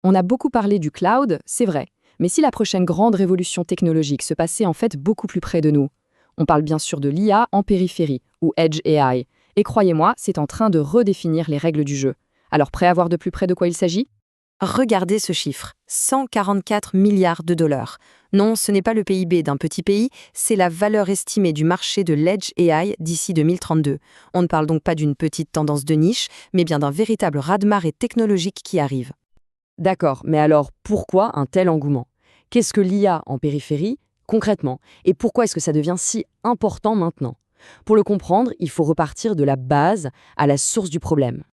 On a beaucoup parlé du cloud, c'est vrai, mais si la prochaine grande révolution technologique se passait en fait beaucoup plus près de nous? On parle bien sûr de l'IA en périphérie, ou Edge AI, et croyez-moi, c'est en train de redéfinir les règles du jeu. Alors prêt à voir de plus près de quoi il s'agit? Regardez ce chiffre, 144 milliards de dollars. Non, ce n'est pas le PIB d'un petit pays, c'est la valeur estimée du marché de l'Edge AI d'ici 2032. On ne parle donc pas d'une petite tendance de niche, mais bien d'un véritable raz-de-marée technologique qui arrive. D'accord, mais alors pourquoi un tel engouement? Qu'est-ce que l'IA en périphérie, concrètement, et pourquoi est-ce que ça devient si important maintenant? Pour le comprendre, il faut repartir de la base à la source du problème.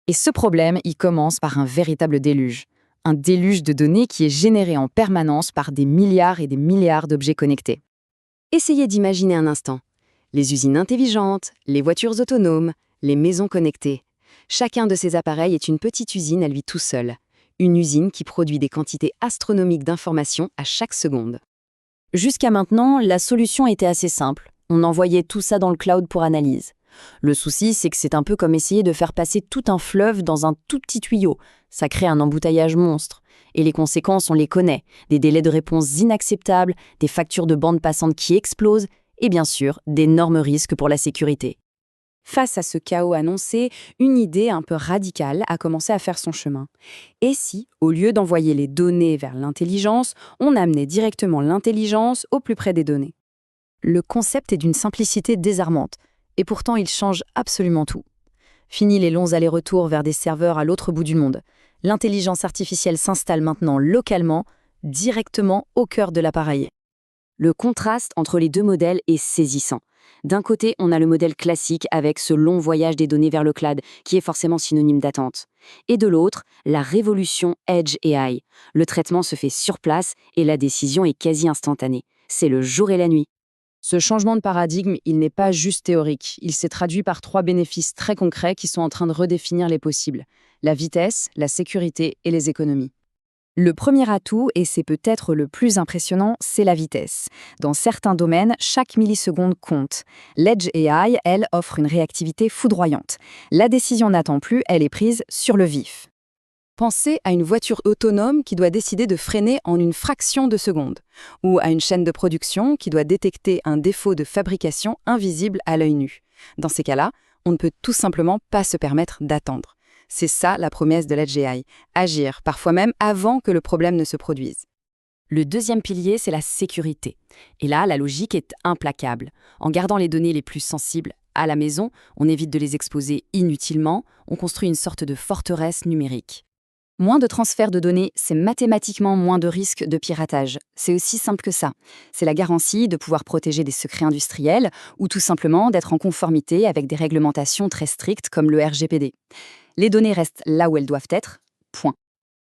Et ce problème, il commence par un véritable déluge. Un déluge de données qui est généré en permanence par des milliards et des milliards d'objets connectés. Essayez d'imaginer un instant. Les usines intelligentes, les voitures autonomes, les maisons connectées. Chacun de ces appareils est une petite usine à lui tout seul. Une usine qui produit des quantités astronomiques d'informations à chaque seconde. Jusqu'à maintenant, la solution était assez simple. On envoyait tout ça dans le cloud pour analyse. Le souci, c'est que c'est un peu comme essayer de faire passer tout un fleuve dans un tout petit tuyau. Ça crée un embouteillage monstre. Et les conséquences, on les connaît. Des délais de réponse inacceptables, des factures de bande passante qui explosent, et bien sûr, d'énormes risques pour la sécurité. Face à ce chaos annoncé, une idée un peu radicale a commencé à faire son chemin. Et si, au lieu d'envoyer les données vers l'intelligence, on amenait directement l'intelligence au plus près des données? Le concept est d'une simplicité désarmante, et pourtant il change absolument tout. Fini les longs allers-retours vers des serveurs à l'autre bout du monde. L'intelligence artificielle s'installe maintenant localement, directement au cœur de l'appareil. Le contraste entre les deux modèles est saisissant. D'un côté, on a le modèle classique avec ce long voyage des données vers le cloud, qui est forcément synonyme d'attente. Et de l'autre, la révolution Edge AI. Le traitement se fait sur place et la décision est quasi instantanée. C'est le jour et la nuit. Ce changement de paradigme, il n'est pas juste théorique. Il s'est traduit par 3 bénéfices très concrets qui sont en train de redéfinir les possibles. La vitesse, la sécurité et les économies. Le premier atout, et c'est peut-être le plus impressionnant, c'est la vitesse. Dans certains domaines, chaque milliseconde compte. L'Edge AI, elle, offre une réactivité foudroyante. La décision n'attend plus, elle est prise sur le vif. Pensez à une voiture autonome qui doit décider de freiner en une fraction de seconde, ou à une chaîne de production qui doit détecter un défaut de fabrication invisible à l'œil nu. Dans ces cas-là, on ne peut tout simplement pas se permettre d'attendre. C'est ça la promesse de l'Edge AI, agir, parfois même avant que le problème ne se produise. Le deuxième pilier, c'est la sécurité. Et là, la logique est implacable. En gardant les données les plus sensibles à la maison, on évite de les exposer inutilement, on construit une sorte de forteresse numérique. Moins de transfert de données, c'est mathématiquement moins de risques de piratage. C'est aussi simple que ça. C'est la garantie de pouvoir protéger des secrets industriels ou tout simplement d'être en conformité avec des réglementations très strictes comme le RGPD. Les données restent là où elles doivent être, point.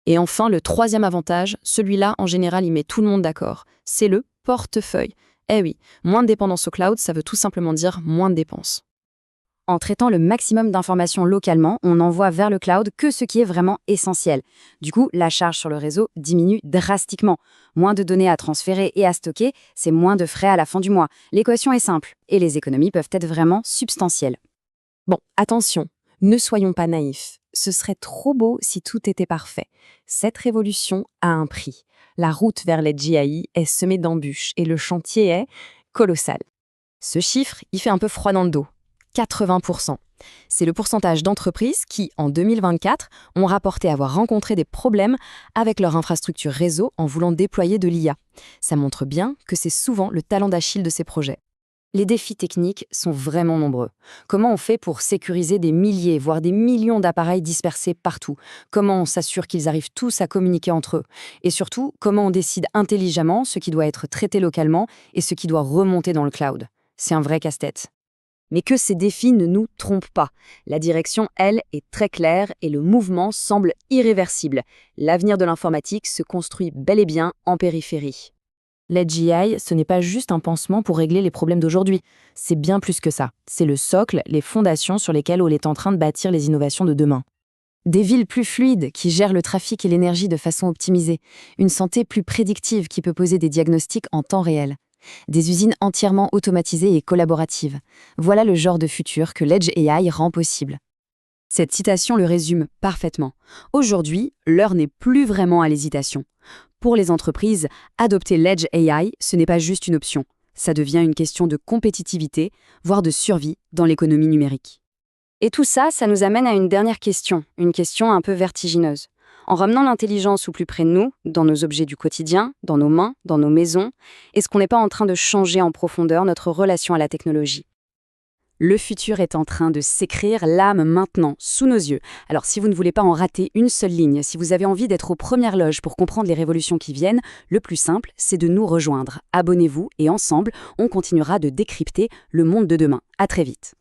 Et enfin, le troisième avantage, celui-là, en général, il met tout le monde d'accord. C'est le portefeuille. Eh oui, moins de dépendance au cloud, ça veut tout simplement dire moins de dépenses. En traitant le maximum d'informations localement, on n'envoie vers le cloud que ce qui est vraiment essentiel. Du coup, la charge sur le réseau diminue drastiquement. Moins de données à transférer et à stocker, c'est moins de frais à la fin du mois. L'équation est simple, et les économies peuvent être vraiment substantielles. Bon, attention, ne soyons pas naïfs. Ce serait trop beau si tout était parfait. Cette révolution a un prix. La route vers les GAI est semée d'embûches et le chantier est colossal. Ce chiffre, il fait un peu froid dans le dos. 80%. C'est le pourcentage d'entreprises qui, en 2024, ont rapporté avoir rencontré des problèmes avec leur infrastructure réseau en voulant déployer de l'IA. Ça montre bien que c'est souvent le talon d'Achille de ces projets. Les défis techniques sont vraiment nombreux. Comment on fait pour sécuriser des milliers, voire des millions d'appareils dispersés partout? Comment on s'assure qu'ils arrivent tous à communiquer entre eux? Et surtout, comment on décide intelligemment ce qui doit être traité localement et ce qui doit remonter dans le cloud? C'est un vrai casse-tête. Mais que ces défis ne nous trompent pas. La direction, elle, est très claire et le mouvement semble irréversible. L'avenir de l'informatique se construit bel et bien en périphérie. L'Edge AI, ce n'est pas juste un pansement pour régler les problèmes d'aujourd'hui. C'est bien plus que ça. C'est le socle, les fondations sur lesquelles on est en train de bâtir les innovations de demain. Des villes plus fluides qui gèrent le trafic et l'énergie de façon optimisée. Une santé plus prédictive qui peut poser des diagnostics en temps réel. Des usines entièrement automatisées et collaboratives. Voilà le genre de futur que l'Edge AI rend possible. Cette citation le résume parfaitement. Aujourd'hui, l'heure n'est plus vraiment à l'hésitation. Pour les entreprises, adopter l'Edge AI, ce n'est pas juste une option. Ça devient une question de compétitivité, voire de survie dans l'économie numérique. Et tout ça, ça nous amène à une dernière question, une question un peu vertigineuse. En ramenant l'intelligence au plus près de nous, dans nos objets du quotidien, dans nos mains, dans nos maisons, est-ce qu'on n'est pas en train de changer en profondeur notre relation à la technologie ? Le futur est en train de s'écrire l'âme maintenant, sous nos yeux. Alors si vous ne voulez pas en rater une seule ligne, si vous avez envie d'être aux premières loges pour comprendre les révolutions qui viennent, le plus simple, c'est de nous rejoindre. Abonnez-vous et ensemble, on continuera de décrypter le monde de demain. À très vite.